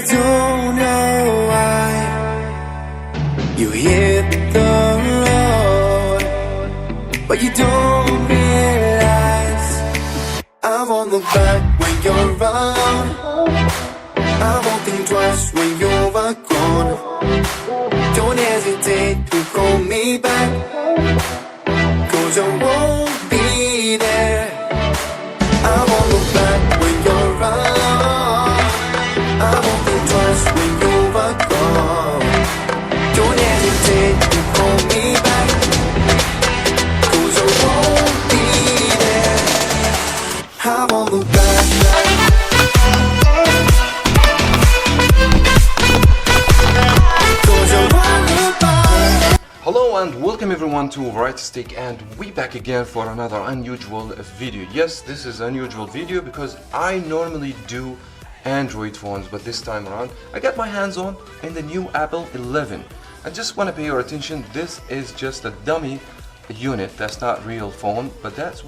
I don't know why you hit the road, but you don't realize I won't look back when you're around. I won't think twice when you're gone. Don't hesitate to call me back, 'cause I won't be there. I won't look back when you're around. I won't think twice when you're gone. Don't hesitate to call me back, 'cause I won't be there. I won't look back. Hello and welcome everyone to Variety Stick, and we back again for another unusual video. Yes, this is unusual video because I normally do Android phones, but this time around I got my hands on in the new Apple 11. I just want to pay your attention. This is just a dummy unit. That's not real phone, but that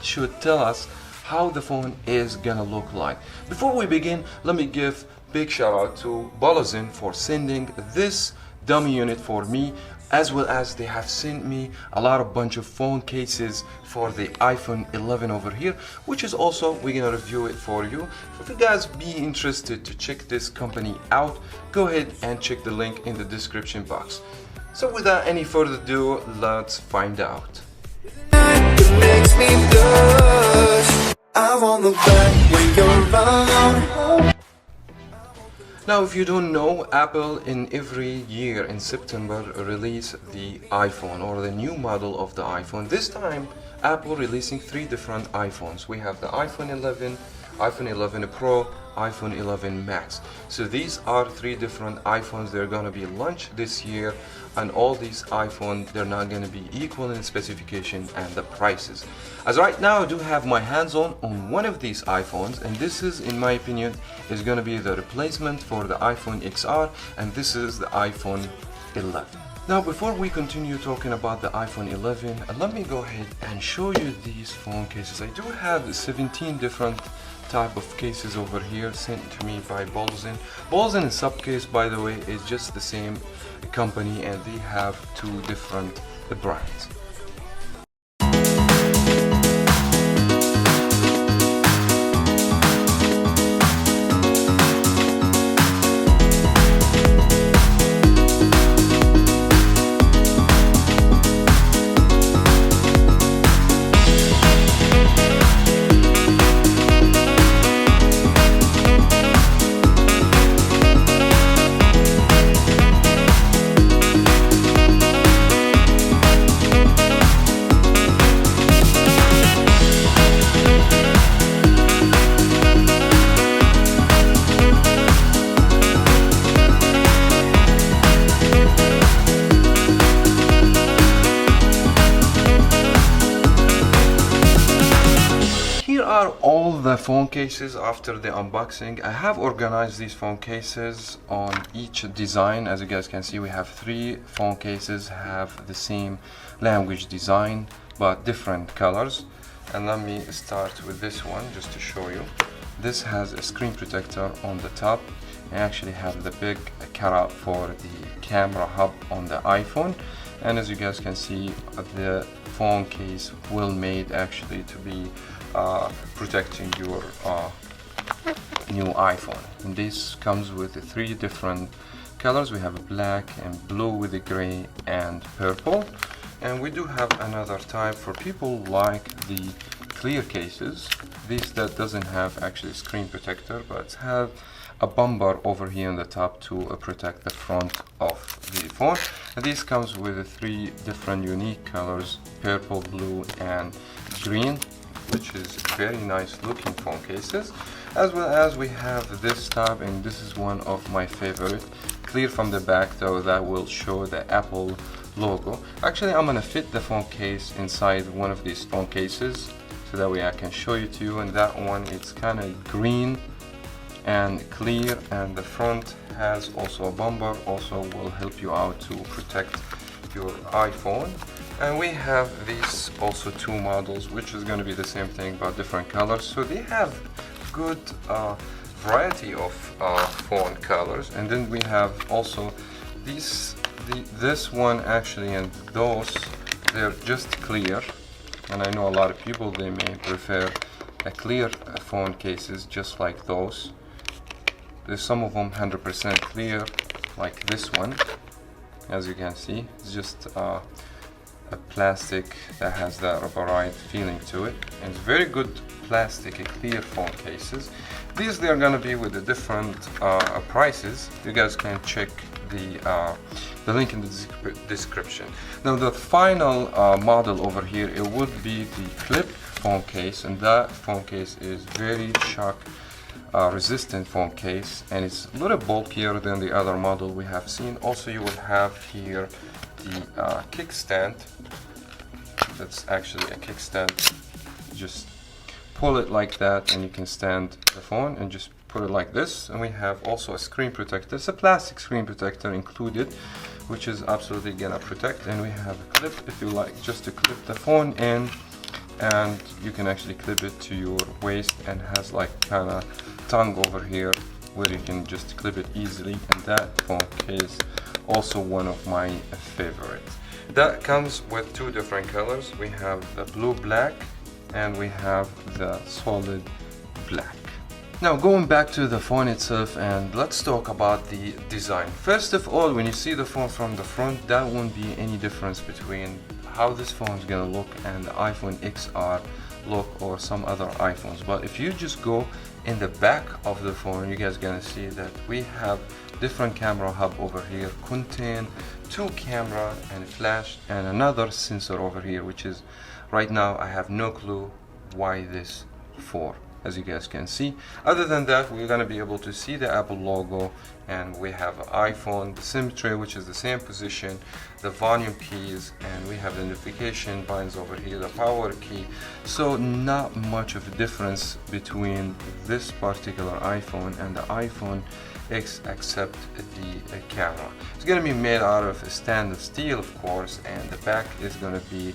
should tell us how the phone is gonna look like. Before we begin, let me give big shout out to blason for sending this dummy unit for me, as well as they have sent me a lot of bunch of phone cases for the iPhone 11 over here, which is also we're gonna review it for you. If you guys be interested to check this company out, go ahead and check the link in the description box. So without any further ado, let's find out. It makes me blush. I won't look back when you're around. Now, if you don't know, Apple in every year in September release the iPhone or the new model of the iPhone. This time, Apple releasing three different iPhones. We have the iPhone 11, iPhone 11 Pro, iPhone 11 Max. So these are three different iPhones. They're gonna be launched this year, and all these iPhones, they're not gonna be equal in specification and the prices. As right now, I do have my hands on one of these iPhones, and this is, in my opinion, is gonna be the replacement for the iPhone XR, and this is the iPhone 11. Now, before we continue talking about the iPhone 11, let me go ahead and show you these phone cases. I do have 17 different type of cases over here sent to me by blason. Blason and Subcase, by the way, is just the same company, and they have two different brands. Are all the phone cases after the unboxing. I have organized these phone cases on each design. As you guys can see, we have three phone cases have the same language design but different colors. And let me start with this one just to show you. This has a screen protector on the top. I actually have the big cutout for the camera hub on the iPhone, and as you guys can see, the phone case well made actually to be protecting your new iPhone. And this comes with three different colors. We have black and blue with the gray and purple, and we do have another type for people like the clear cases. This that doesn't have actually screen protector, but have a bumper over here on the top to protect the front of the phone. And this comes with three different unique colors: purple, blue and green, which is very nice looking phone cases. As well as we have this tab, and this is one of my favorite, clear from the back, though that will show the Apple logo. Actually, I'm gonna fit the phone case inside one of these phone cases so that way I can show you to you. And that one, it's kind of green and clear, and the front has also a bumper, also will help you out to protect your iPhone. And we have these also two models, which is going to be the same thing but different colors. So they have good variety of phone colors. And then we have also this one actually, and those, they're just clear. And I know a lot of people, they may prefer a clear phone cases just like those. There's some of them 100% clear, like this one. As you can see, it's just a plastic that has that rubberized feeling to it, and it's very good plastic, clear phone cases. These, they're gonna be with the different prices. You guys can check the link in the description. Now the final model over here, it would be the clip phone case, and that phone case is very shock resistant phone case, and it's a little bulkier than the other model we have seen. Also, you will have here the kickstand. That's actually a kickstand. Just pull it like that and you can stand the phone and just put it like this. And we have also a screen protector. It's a plastic screen protector included, which is absolutely gonna protect. And we have a clip if you like, just to clip the phone in, and you can actually clip it to your waist, and has like kind of tongue over here where you can just clip it easily. And that phone case also one of my favorites. That comes with two different colors. We have the blue black and we have the solid black. Now going back to the phone itself, and let's talk about the design. First of all, when you see the phone from the front, that won't be any difference between how this phone is gonna look and the iPhone XR look or some other iPhones. But if you just go in the back of the phone, you guys gonna see that we have different camera hub over here, contain two camera and a flash and another sensor over here, which is right now I have no clue why this for, as you guys can see. Other than that, we're gonna be able to see the Apple logo, and we have iPhone, the SIM tray, which is the same position, the volume keys, and we have the notification buttons over here, the power key. So not much of a difference between this particular iPhone and the iPhone X, except the camera. It's gonna be made out of stainless steel, of course, and the back is gonna be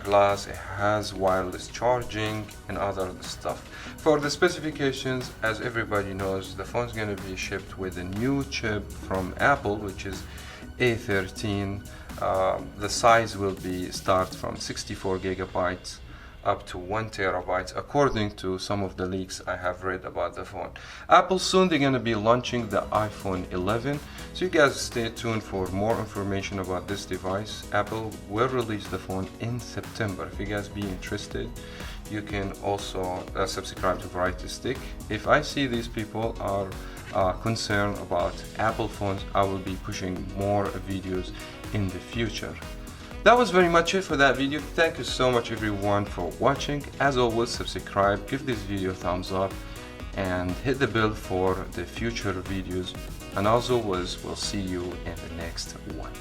glass. It has wireless charging and other stuff. For the specifications, as everybody knows, the phone's going to be shipped with a new chip from Apple, which is A13. The size will be start from 64 gigabytes up to 1 terabyte, according to some of the leaks I have read about the phone. Apple soon, they're going to be launching the iPhone 11, so you guys stay tuned for more information about this device. Apple will release the phone in September. If you guys be interested, you can also subscribe to Variety Stick. If I see these people are concerned about Apple phones, I will be pushing more videos in the future. That was very much it for that video. Thank you so much everyone for watching. As always, subscribe, give this video a thumbs up, and hit the bell for the future videos. And as always, we'll see you in the next one.